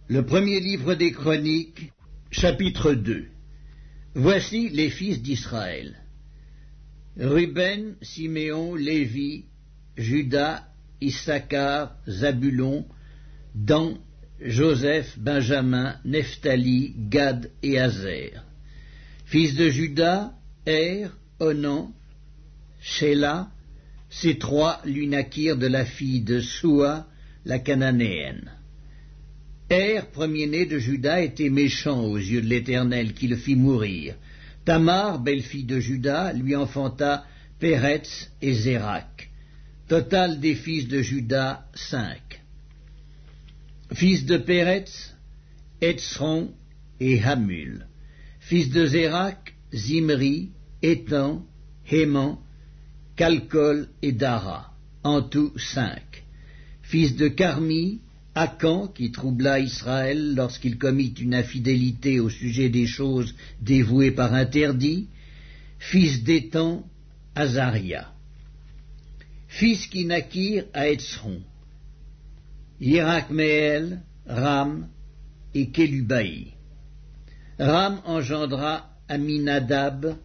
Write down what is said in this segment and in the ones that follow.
Le premier livre des Chroniques, chapitre 2. Voici les fils d'Israël. Ruben, Siméon, Lévi, Juda, Issachar, Zabulon, Dan, Joseph, Benjamin, Nephtali, Gad et Azer. Fils de Juda, Onan, Shéla, ces trois lui naquirent de la fille de Soua, la cananéenne. Premier-né de Juda, était méchant aux yeux de l'Éternel, qui le fit mourir. Tamar, belle-fille de Juda, lui enfanta Péretz et Zérak. Total des fils de Juda, 5. Fils de Péretz, Hétzron et Hamul. Fils de Zérak, Zimri, Étan, Héman, Calcol et Dara. En tout 5. Fils de Carmi, Akan, qui troubla Israël lorsqu'il commit une infidélité au sujet des choses dévouées par interdit. Fils d'Étan, Azaria. Fils qui naquirent à Hétzron, Yérakméel, Ram et Kélubaï. Ram engendra Aminadab.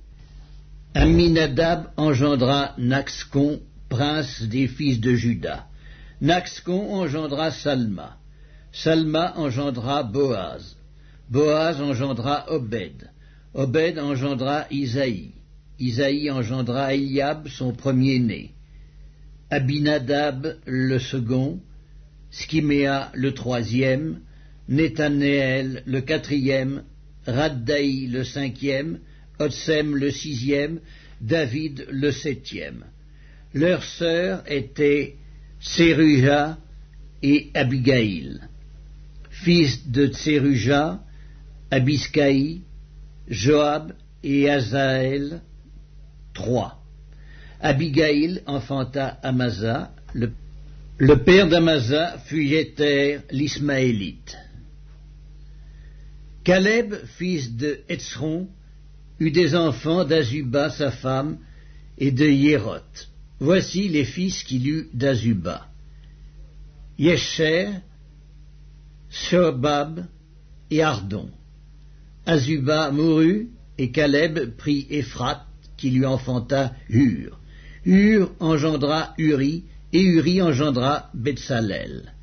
Aminadab engendra Naxcon, prince des fils de Juda. Naxcon engendra Salma. Salma engendra Boaz. Boaz engendra Obed. Obed engendra Isaïe. Isaïe engendra Eliab, son premier-né. Abinadab le second, Skiméa le troisième, Nethanéel le quatrième, Raddaï le cinquième, Otsem le sixième, David le septième. Leurs sœurs étaient Tseruja et Abigaïl. Fils de Tseruja, Abiskaï, Joab et Azaël, 3. Abigaïl enfanta Amasa. Le père d'Amasa fut Jéter l'Ismaélite. Caleb, fils de Hétzron, eut des enfants d'Azuba sa femme et de Yéroth. Voici les fils qu'il eut d'Azuba: Yesher, Shobab et Ardon. Azuba mourut, et Caleb prit Éphrath, qui lui enfanta Hur. Hur engendra Uri, et Uri engendra Betsalel.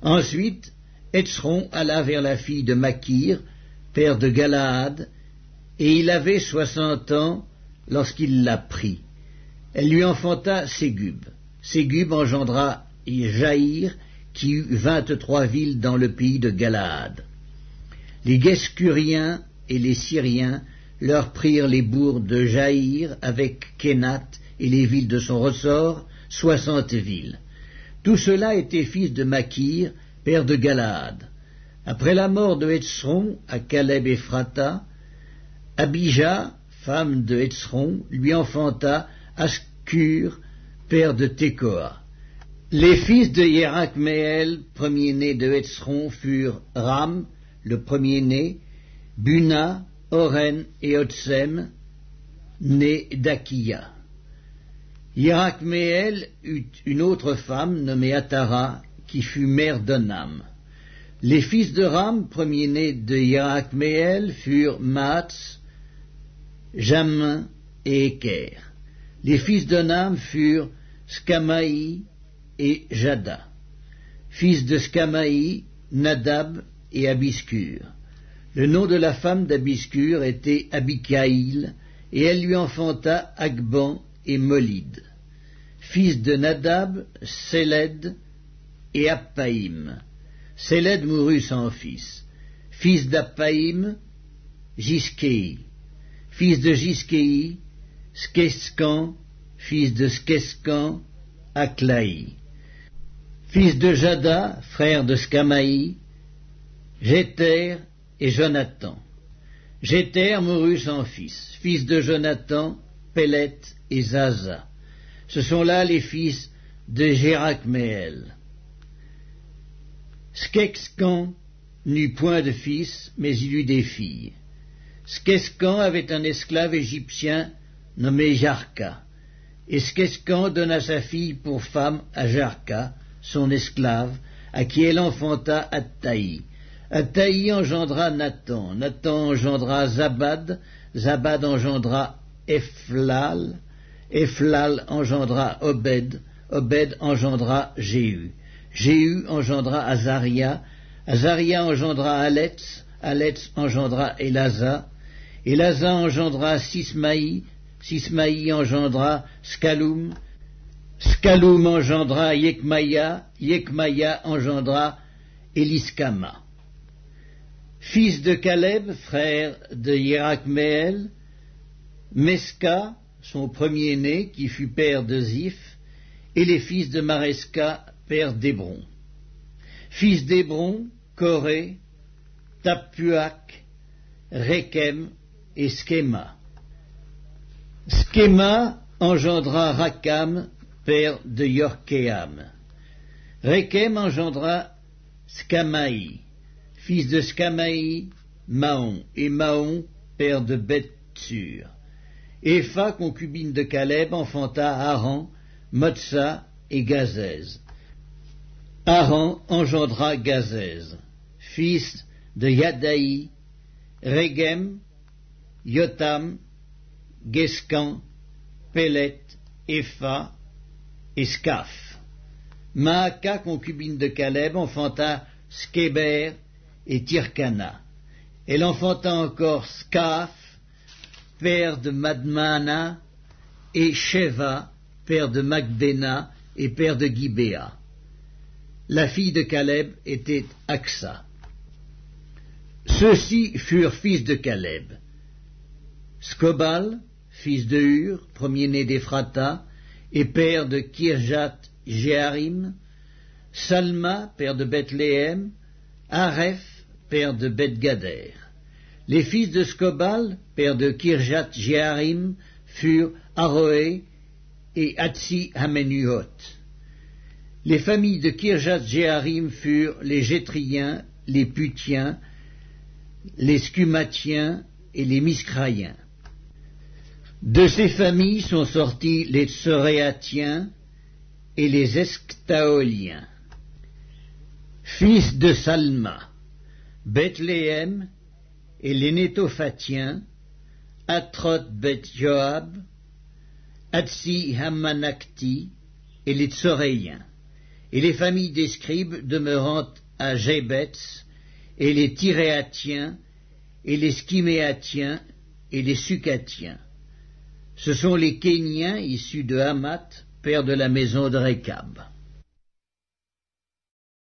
Ensuite, Hétzron alla vers la fille de Makir, père de Galaad, et il avait 60 ans lorsqu'il la prit. Elle lui enfanta Ségub. Ségub engendra Jaïr, qui eut 23 villes dans le pays de Galaad. Les Guescuriens et les Syriens leur prirent les bourgs de Jaïr avec Kénath et les villes de son ressort, 60 villes. Tout cela était fils de Makir, père de Galaad. Après la mort de Hétzron à Caleb Ephrata, Abijah, femme de Hétzron, lui enfanta Ascur, père de Tekoa. Les fils de Yérakméel, premier-né de Hétzron, furent Ram, le premier-né, Buna, Oren et Otsem, né d'Akiya. Yérakméel eut une autre femme nommée Atara, qui fut mère d'Onam. Les fils de Ram, premier-né de Yérakméel, furent Maats, Jamin et Éker. Les fils d'Onam furent Skamaï et Jada. Fils de Skamaï, Nadab et Abiscur. Le nom de la femme d'Abiscur était Abikaïl, et elle lui enfanta Agban et Molid. Fils de Nadab, Séled et Appaïm. Séled mourut sans fils. Fils d'Appaïm, Giskéi. Fils de Giskéi, Skescan. Fils de Skescan, Aklaï. Fils de Jada, frère de Skamaï, Jéter et Jonathan. Jéter mourut sans fils. Fils de Jonathan, Pélet et Zaza. Ce sont là les fils de Jérakméel. Skescan n'eut point de fils, mais il eut des filles. Skescan avait un esclave égyptien nommé Jarka, et Skescan donna sa fille pour femme à Jarka, son esclave, à qui elle enfanta Attaï. Attaï engendra Nathan, Nathan engendra Zabad, Zabad engendra Ephlal, Ephlal engendra Obed, Obed engendra Jéhu, Jéhu engendra Azaria, Azaria engendra Aletz, Aletz engendra Elasa, Elasa engendra Sismaï, Sismaï engendra Scaloum, Scaloum engendra Yekmaya, Yekmaya engendra Eliskama. Fils de Caleb, frère de Yerakmeel, Mesca, son premier-né, qui fut père de Ziph, et les fils de Maresca, père d'Hébron. Fils d'Hébron, Coré, Tappuak, Rékem et Schéma. Schéma engendra Rakam, père de Yorkéam. Rékem engendra Scamaï, fils de Scamaï, Maon, et Maon, père de Beth-Sur. Épha, concubine de Caleb, enfanta Haran, Motsa et Gazèz. Haran engendra Gazèz, fils de Yadaï, Régem, Yotam, Guescan, Pélet, Épha et Scaph. Maaka, concubine de Caleb, enfanta Skéber et Tirkana. Elle enfanta encore Scaph, père de Madmana, et Sheva, père de Macbéna et père de Gibéa. La fille de Caleb était Aksa. Ceux-ci furent fils de Caleb. Scobal, fils de Hur, premier-né d'Ephrata, et père de Kirjat Jéarim, Salma, père de Bethléem, Areph, père de Beth-Gader. Les fils de Scobal, père de Kirjat Jéarim, furent Aroé et Hatsi Hamenuot. Les familles de Kirjat Jéarim furent les Jétriens, les Putiens, les Scumatiens et les Miscraïens. De ces familles sont sortis les Tsoréatiens et les Esctaoliens. Fils de Salma, Bethléem et les Nétophatiens, Atrot Beth-Joab, Hatsi Hamanakti et les Tsoréiens, et les familles des scribes demeurant à Jébetz, et les Tiréatiens, et les Schiméatiens, et les Sucatiens. Ce sont les Kéniens issus de Hamath, père de la maison de Récab.